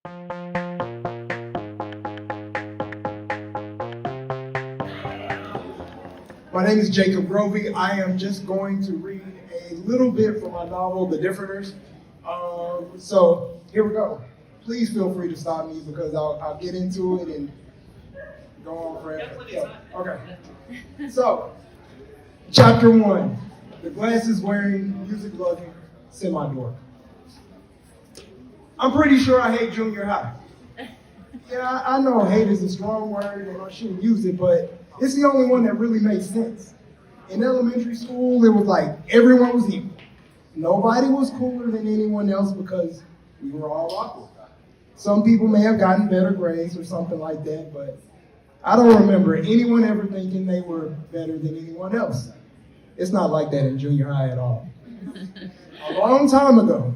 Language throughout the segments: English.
My name is Jacob Grovey. I am just going to read a little bit from my novel, The Differenters. So here we go. Please feel free to stop me because I'll get into it and go on forever. Yeah. Okay. So, chapter 1, the glasses wearing, music loving, semi-dork. I'm pretty sure I hate junior high. Yeah, I know hate is a strong word and I shouldn't use it, but it's the only one that really makes sense. In elementary school, it was like everyone was equal. Nobody was cooler than anyone else because we were all awkward. Some people may have gotten better grades or something like that, but I don't remember anyone ever thinking they were better than anyone else. It's not like that in junior high at all. A long time ago,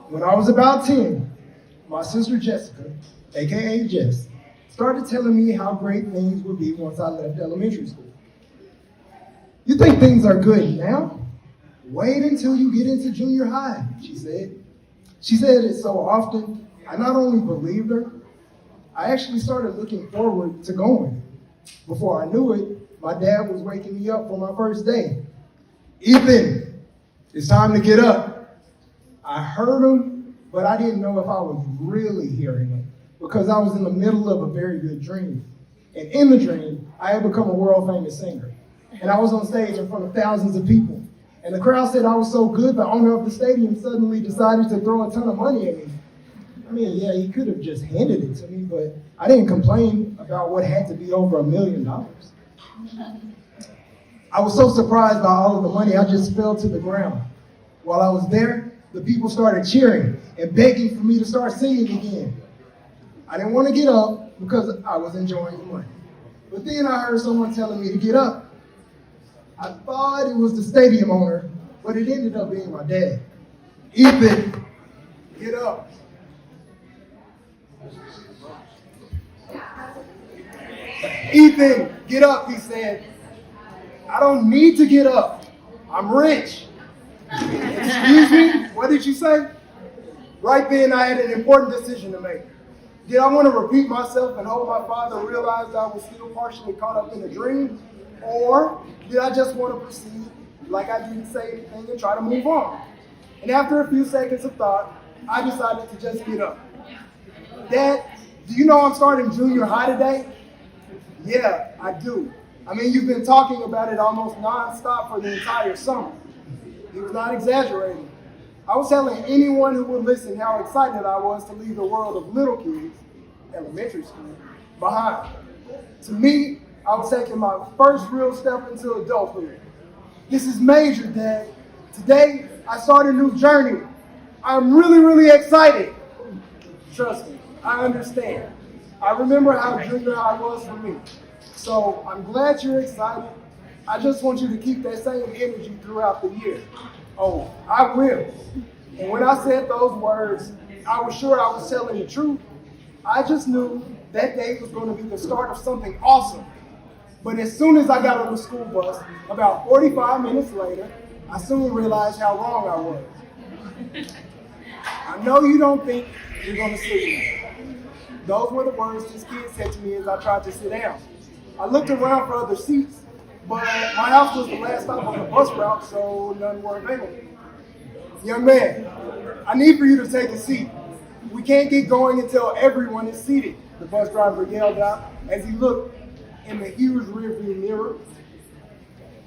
when I was about 10, my sister Jessica, aka Jess, started telling me how great things would be once I left elementary school. You think things are good now? Wait until you get into junior high, she said. She said it so often, I not only believed her, I actually started looking forward to going. Before I knew it, my dad was waking me up for my first day. Ethan, it's time to get up. I heard him, but I didn't know if I was really hearing him because I was in the middle of a very good dream. And in the dream, I had become a world famous singer. And I was on stage in front of thousands of people. And the crowd said I was so good, the owner of the stadium suddenly decided to throw a ton of money at me. I mean, yeah, he could have just handed it to me, but I didn't complain about what had to be over $1 million. I was so surprised by all of the money, I just fell to the ground. While I was there, the people started cheering and begging for me to start singing again. I didn't want to get up because I was enjoying the money. But then I heard someone telling me to get up. I thought it was the stadium owner, but it ended up being my dad. Ethan, get up. Ethan, get up, he said. I don't need to get up. I'm rich. Excuse me? What did you say? Right then, I had an important decision to make. Did I want to repeat myself and hope my father realized I was still partially caught up in a dream? Or did I just want to proceed like I didn't say anything and try to move on? And after a few seconds of thought, I decided to just get up. Dad, do you know I'm starting junior high today? Yeah, I do. I mean, you've been talking about it almost nonstop for the entire summer. He was not exaggerating. I was telling anyone who would listen how excited I was to leave the world of little kids, elementary school, behind. To me, I was taking my first real step into adulthood. This is major, Dad. Today, I start a new journey. I'm really, really excited. Trust me, I understand. I remember how junior high was for me. So I'm glad you're excited. I just want you to keep that same energy throughout the year. Oh, I will. And when I said those words, I was sure I was telling the truth. I just knew that day was going to be the start of something awesome. But as soon as I got on the school bus, about 45 minutes later, I soon realized how wrong I was. I know you don't think you're going to sit here. Those were the words this kid said to me as I tried to sit down. I looked around for other seats, but my house was the last stop on the bus route, so none were available. Young man, I need for you to take a seat. We can't get going until everyone is seated, the bus driver yelled out as he looked in the huge rearview mirror.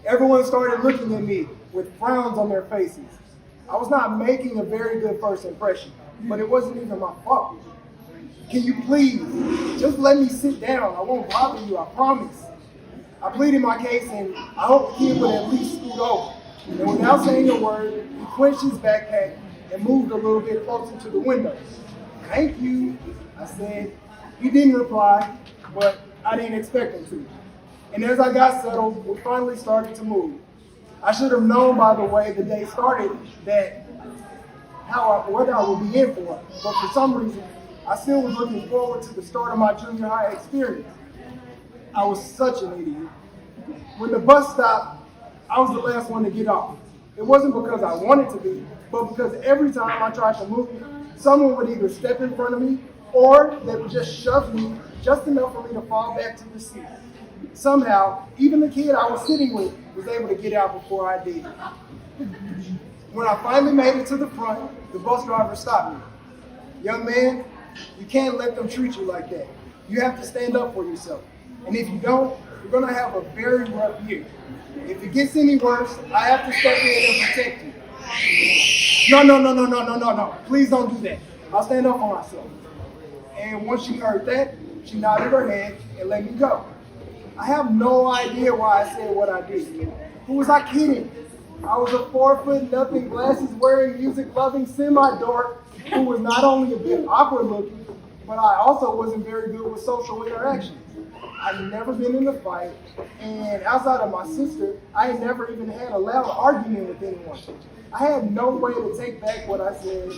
Everyone started looking at me with frowns on their faces. I was not making a very good first impression, but it wasn't even my fault. Can you please just let me sit down? I won't bother you, I promise. I pleaded my case and I hoped the kid would at least scoot over. And without saying a word, he clenched his backpack and moved a little bit closer to the window. Thank you, I said. He didn't reply, but I didn't expect him to. And as I got settled, we finally started to move. I should have known by the way the day started that what I would be in for, but for some reason, I still was looking forward to the start of my junior high experience. I was such an idiot. When the bus stopped, I was the last one to get off. It wasn't because I wanted to be, but because every time I tried to move, Someone would either step in front of me or they would just shove me just enough for me to fall back to the seat. Somehow, even the kid I was sitting with was able to get out before I did. When I finally made it to the front, the bus driver stopped me. Young man, you can't let them treat you like that. You have to stand up for yourself. And if you don't, you're going to have a very rough year. If it gets any worse, I have to step in and protect you. No. Please don't do that. I'll stand up for myself. And once she heard that, she nodded her head and let me go. I have no idea why I said what I did. Who was I kidding? I was a 4'0", glasses wearing, music loving semi-dork who was not only a bit awkward looking, but I also wasn't very good with social interactions. I'd never been in a fight, and outside of my sister, I had never even had a loud argument with anyone. I had no way to take back what I said,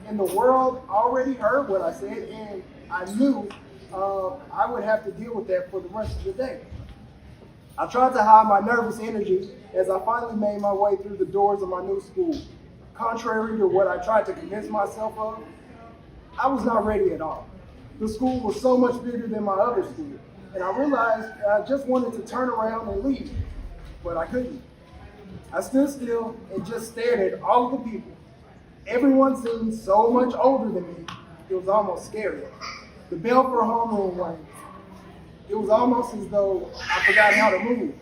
and the world already heard what I said, and I knew I would have to deal with that for the rest of the day. I tried to hide my nervous energy as I finally made my way through the doors of my new school. Contrary to what I tried to convince myself of, I was not ready at all. The school was so much bigger than my other school, and I realized I just wanted to turn around and leave, but I couldn't. I stood still and just stared at all of the people. Everyone seemed so much older than me, it was almost scary. The bell for homeroom rang. It was almost as though I forgot how to move.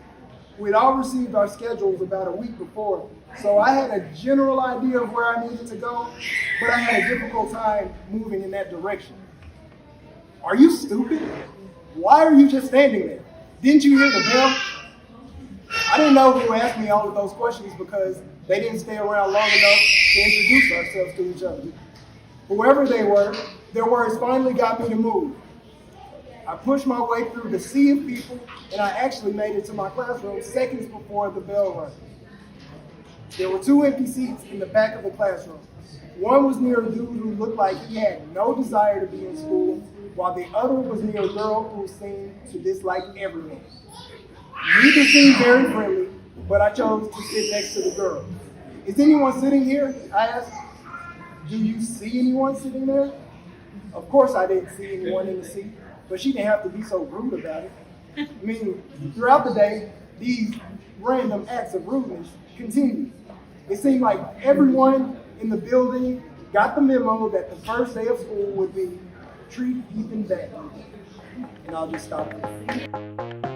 We'd all received our schedules about a week before, so I had a general idea of where I needed to go, but I had a difficult time moving in that direction. Are you stupid? Why are you just standing there? Didn't you hear the bell? I didn't know who asked me all of those questions because they didn't stay around long enough to introduce ourselves to each other. Whoever they were, their words finally got me to move. I pushed my way through the sea of people, and I actually made it to my classroom seconds before the bell rang. There were 2 empty seats in the back of the classroom. One was near a dude who looked like he had no desire to be in school, while the other was near a girl who seemed to dislike everyone. Neither seemed very friendly, but I chose to sit next to the girl. Is anyone sitting here? I asked. Do you see anyone sitting there? Of course I didn't see anyone in the seat, but she didn't have to be so rude about it. I mean, throughout the day, these random acts of rudeness continued. It seemed like everyone in the building got the memo that the first day of school would be treat Ethan badly. And I'll just stop there.